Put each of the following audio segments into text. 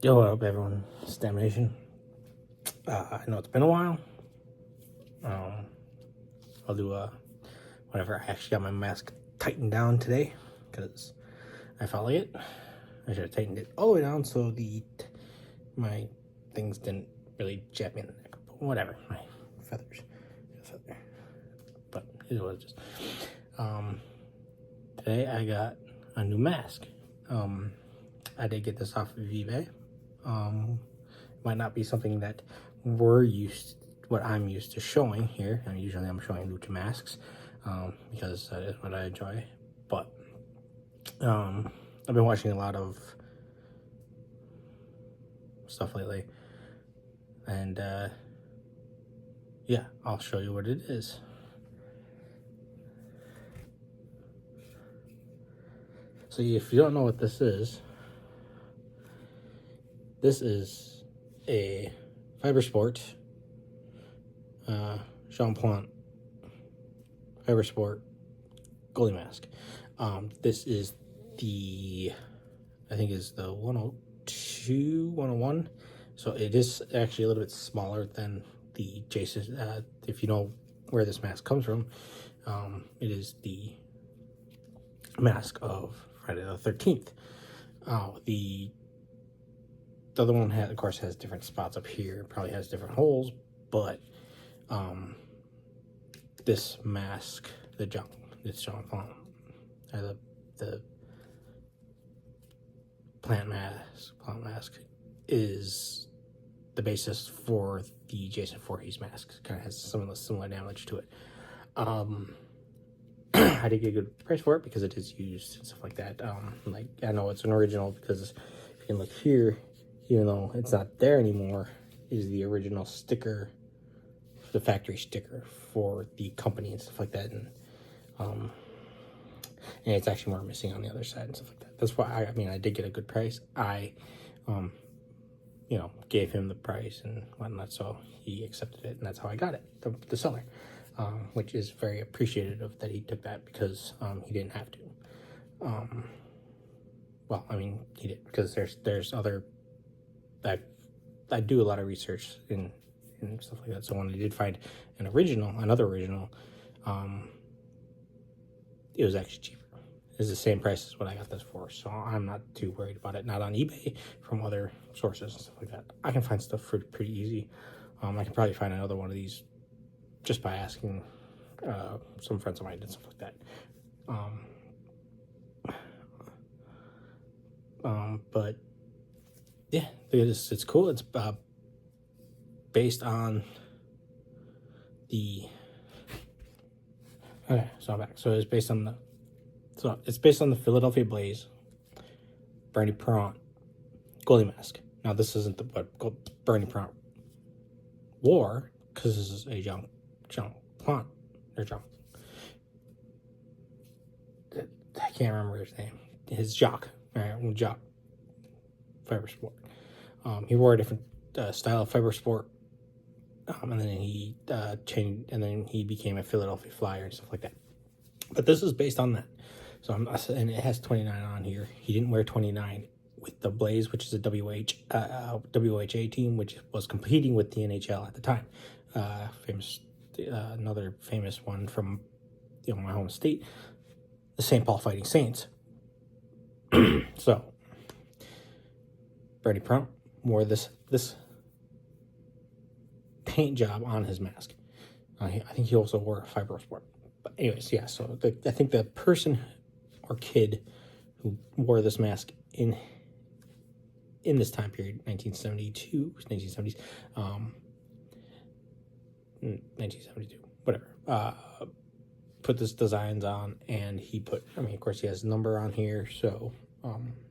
Yo, what up, everyone? It's Damnation. I know it's been a while. I'll do whenever I actually got my mask tightened down today because I felt like it. I should have tightened it all the way down so my things didn't really jab me in the neck. But whatever, my feathers, But it was just. Today I got a new mask. I did get this off of eBay. Might not be something that what I'm used to showing here. And usually I'm showing lucha masks, because that is what I enjoy. But I've been watching a lot of stuff lately, and yeah, I'll show you what it is. So if you don't know what this is a Fibersport Jean Plante Fibersport goalie mask. This is I think is the 102, 101. So it is actually a little bit smaller than the Jason. If you know where this mask comes from, it is the mask of Friday the 13th. The other one of course has different spots up here, probably has different holes, but this mask, this Jean Plante, the plant mask is the basis for the Jason Voorhees mask. Kind of has some of the similar damage to it. I did get a good price for it because it is used and stuff like that. Like, I know it's an original because if you can look here, even though it's not there anymore, is the original sticker, the factory sticker for the company and stuff like that. And it's actually more missing on the other side and stuff like that. That's why I did get a good price. I gave him the price and whatnot, so he accepted it, and that's how I got it, the seller. Which is very appreciative that he took that because he didn't have to. Well, he did, because there's other. I do a lot of research and stuff like that. So when I did find another original, it was actually cheaper. It's the same price as what I got this for, so I'm not too worried about it. Not on eBay, from other sources and stuff like that. I can find stuff pretty easy. I can probably find another one of these just by asking some friends of mine and stuff like that. But yeah, it's cool. It's based on the. Okay, so I'm back. So it's based on the Philadelphia Blaze Bernie Parent goalie mask. Now this isn't what Bernie Parent wore, because this is a Jean Plante, or Jean. I can't remember his name. His Jock, right? Jock Fibersport. He wore a different style of Fibersport, and then he changed, and then he became a Philadelphia Flyer and stuff like that. But this is based on that. So and it has 29 on here. He didn't wear 29 with the Blaze, which is a WHA team, which was competing with the NHL at the time. Another famous one from my home state, the St. Paul Fighting Saints. So Bernie Parent wore this paint job on his mask. I think he also wore a Fibersport. But anyways, yeah. So I think the person or kid who wore this mask in this time period, 1972, 1970s, 1972, whatever, put this designs on, and he put, of course he has a number on here, so,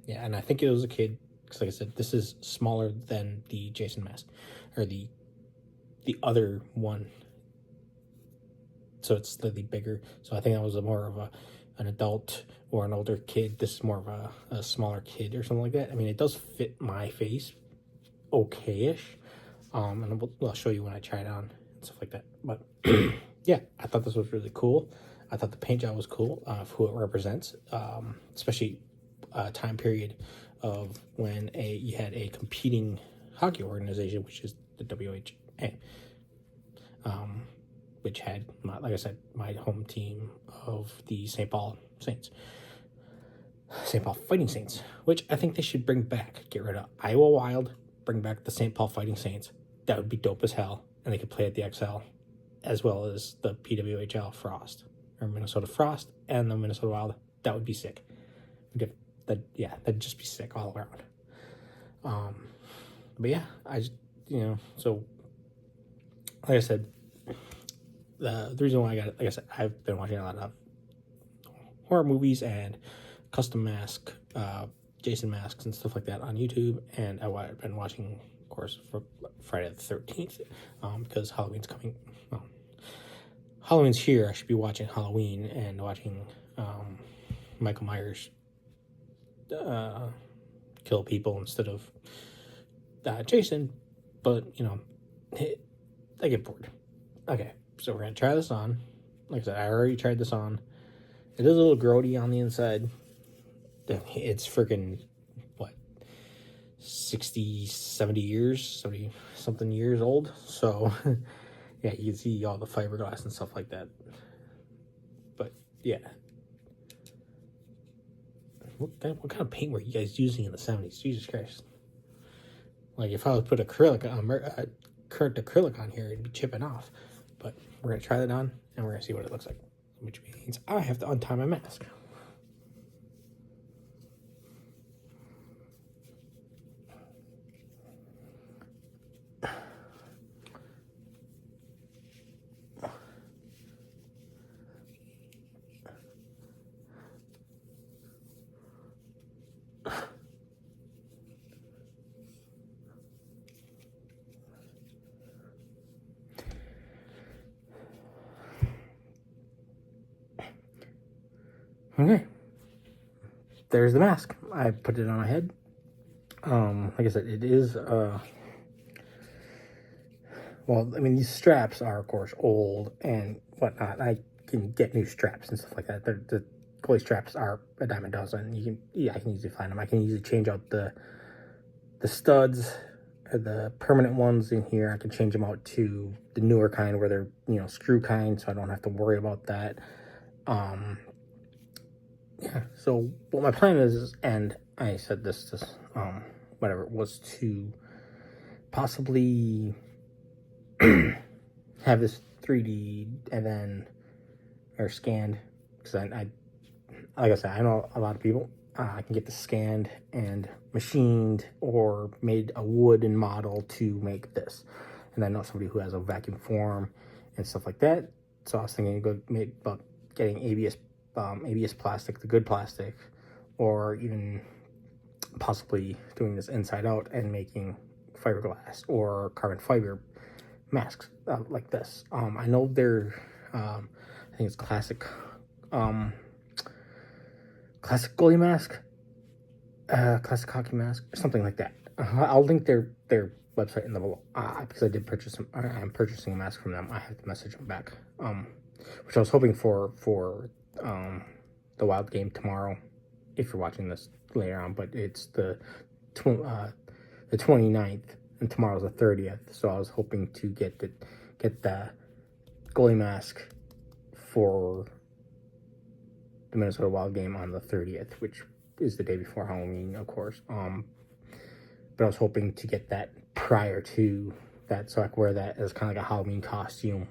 yeah, and I think it was a kid, because like I said, this is smaller than the Jason mask, or the other one, so it's slightly bigger, so I think that was more of an adult or an older kid. This is more of a smaller kid or something like that. It does fit my face okay-ish, and I'll show you when I try it on and stuff like that. But yeah, I thought this was really cool. I thought the paint job was cool, of who it represents, especially time period of when you had a competing hockey organization, which is the WHA, which had, like I said, my home team of the St. Paul Saints. St. Paul Fighting Saints, which I think they should bring back. Get rid of Iowa Wild, bring back the St. Paul Fighting Saints. That would be dope as hell. And they could play at the XL as well as the PWHL Frost, or Minnesota Frost and the Minnesota Wild. That would be sick. That'd just be sick all around. But yeah, so like I said, the reason why I got it, like I said, I've been watching a lot of horror movies and custom mask, Jason masks and stuff like that on YouTube, and I've been watching, of course, for Friday the 13th, because Halloween's coming. Well, Halloween's here. I should be watching Halloween and watching Michael Myers kill people instead of Jason, but I get bored. Okay, so we're gonna try this on. Like I said, I already tried this on. It is a little grody on the inside. It's freaking, 60, 70 years, 70 something years old. So, yeah, you can see all the fiberglass and stuff like that. But, yeah. What kind of paint were you guys using in the 70s? Jesus Christ. Like, if I would put current acrylic on here, it'd be chipping off. But we're going to try that on, and we're going to see what it looks like. Which means I have to untie my mask. Okay, there's the mask. I put it on my head. Like I said, it is, these straps are, of course, old and whatnot. I can get new straps and stuff like that. The goalie straps are a dime a dozen. I can easily find them. I can easily change out the studs, the permanent ones in here. I can change them out to the newer kind where they're, screw kind, so I don't have to worry about that. Yeah, so what my plan is, and I said this was to possibly have this 3D or scanned, because I like I said, I know a lot of people. I can get this scanned and machined or made a wooden model to make this, and I know somebody who has a vacuum form and stuff like that. So I was thinking about getting ABS plastic, the good plastic, or even possibly doing this inside out and making fiberglass or carbon fiber masks like this. I know they're, I think it's classic goalie mask, classic hockey mask, or something like that. I'll link their website in the below, because I did purchase them. I'm purchasing a mask from them. I have to message them back, which I was hoping for the Wild game tomorrow, if you're watching this later on, but it's the 29th, and tomorrow's the 30th, so I was hoping to get the goalie mask for the Minnesota Wild game on the 30th, which is the day before Halloween, of course. But I was hoping to get that prior to that, so I could wear that as kind of like a Halloween costume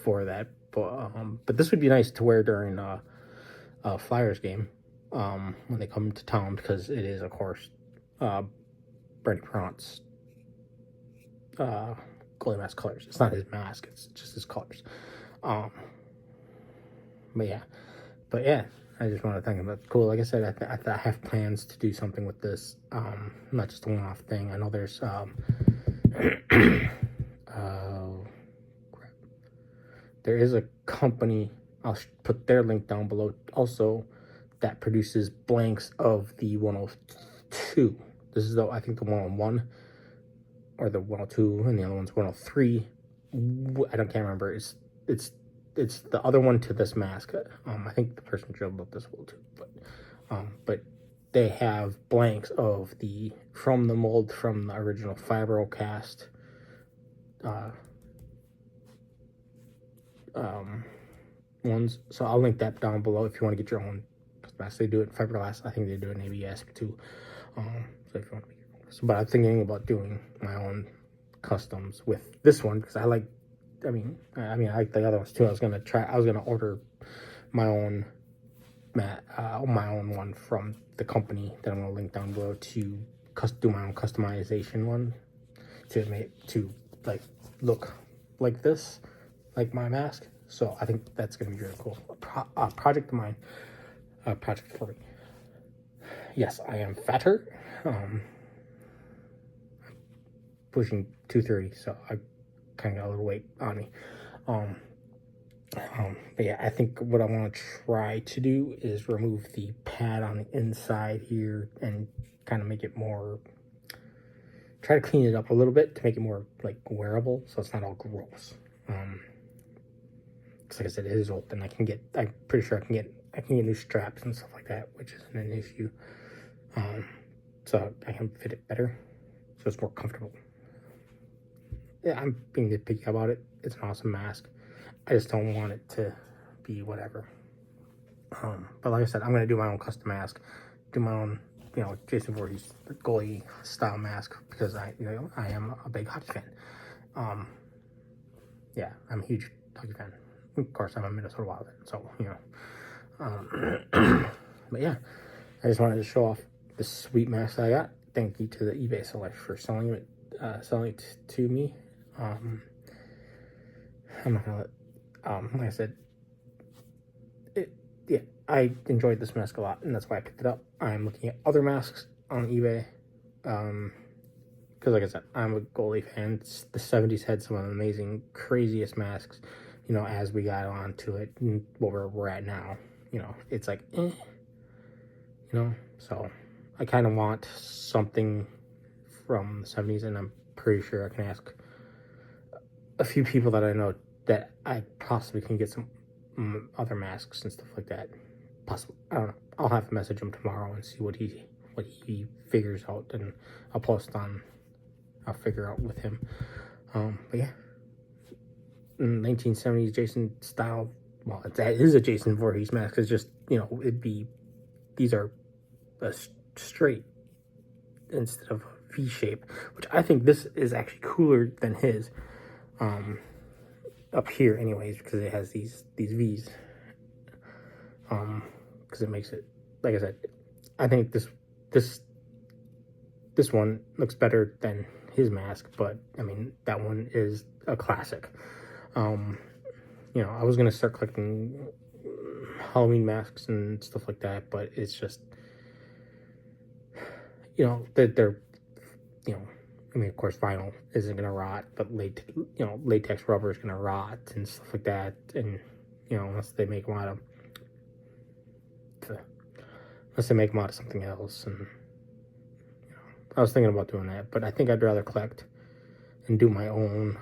for that. But this would be nice to wear during a Flyers game when they come to town, because it is, of course, Brady Perront's goalie mask colors. It's not his mask; it's just his colors. But yeah, I just want to thank him. That's cool. Like I said, I have plans to do something with this. Not just a one-off thing. I know there's there is a company, I'll put their link down below also, that produces blanks of the 102. This is I think the 101, or the 102, and the other one's 103. Can't remember. It's the other one to this mask. I think the person drilled up this one too, but they have blanks of from the mold from the original Fibrocast ones. So I'll link that down below if you want to get your own mask. They do it in fiberglass. I think they do it in ABS too. So if you want to make your own. But I'm thinking about doing my own customs with this one because I like. I mean, I like the other ones too. I was gonna order my own one from the company that I'm gonna link down below to do my own customization one to like look like this, like my mask. So I think that's gonna be really cool. A project of mine, a project for me. Yes, I am fatter. Pushing 230, so I kind of got a little weight on me. But yeah, I think what I want to try to do is remove the pad on the inside here and kind of make it more, try to clean it up a little bit to make it more like wearable so it's not all gross. Because like I said, it is old and I'm pretty sure I can get new straps and stuff like that, which isn't an issue. So I can fit it better so it's more comfortable. Yeah, I'm being nitpicky about it. It's an awesome mask. I just don't want it to be whatever. But like I said, I'm going to do my own custom mask. Do my own, Jason Voorhees goalie style mask because I am a big hockey fan. Yeah, I'm a huge hockey fan. Of course, I'm a Minnesota Wild fan, so, but yeah, I just wanted to show off the sweet mask I got. Thank you to the eBay seller for selling it to me. I'm not gonna let, like I said, yeah, I enjoyed this mask a lot, and that's why I picked it up. I'm looking at other masks on eBay, because like I said, I'm a goalie fan. The 70s had some of the amazing, craziest masks, as we got onto it, and where we're at now, it's like, so I kind of want something from the 70s, and I'm pretty sure I can ask a few people that I know that I possibly can get some other masks and stuff like that. Possible, I don't know. I'll have to message him tomorrow and see what he figures out, and I'll figure out with him. But yeah, 1970s Jason style. Well, that is a Jason Voorhees mask. It's just these are a straight instead of V shape, which I think this is actually cooler than his. Up here anyways, because it has these V's, because it makes it, like I said, I think this one looks better than his mask, but I mean, that one is a classic. I was gonna start collecting Halloween masks and stuff like that, but it's just, they're I mean, of course, vinyl isn't gonna rot, but latex rubber is gonna rot and stuff like that. And unless they make them out of something else. And I was thinking about doing that, but I think I'd rather collect and do my own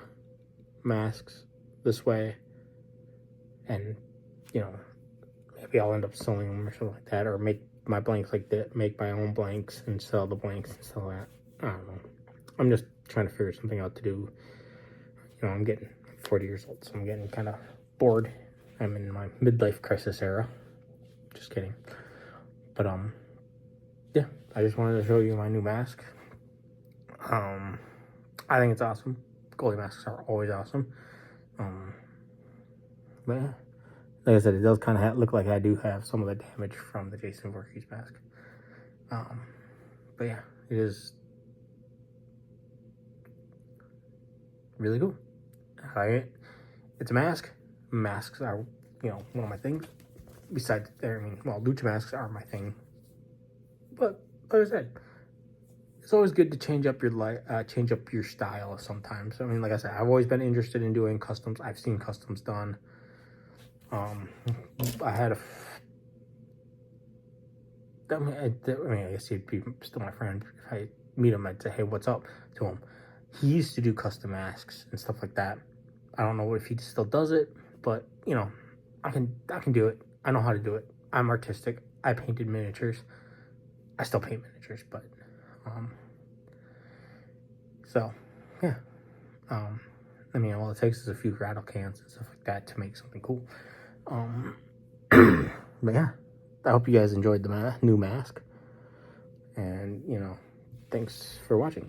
masks this way. And maybe I'll end up selling them or something like that, or make my blanks like that, make my own blanks and sell the blanks and sell that. I don't know. I'm just trying to figure something out to do. I'm getting 40 years old, so I'm getting kind of bored. I'm in my midlife crisis era. Just kidding. But, yeah, I just wanted to show you my new mask. I think it's awesome. Goalie masks are always awesome. But yeah, like I said, it does kind of look like I do have some of the damage from the Jason Voorhees mask. But yeah, it is really cool. It's a mask. Masks are, one of my things. Besides, lucha masks are my thing. But like I said, it's always good to change up your style sometimes. I mean, like I said, I've always been interested in doing customs. I've seen customs done. I had I guess he'd be still my friend. If I meet him, I'd say, hey, what's up to him. He used to do custom masks and stuff like that. I don't know if he still does it, but I can do it. I know how to do it. I'm artistic. I painted miniatures. I still paint miniatures, but so yeah. I mean, all it takes is a few rattle cans and stuff like that to make something cool. But yeah, I hope you guys enjoyed the new mask, and thanks for watching.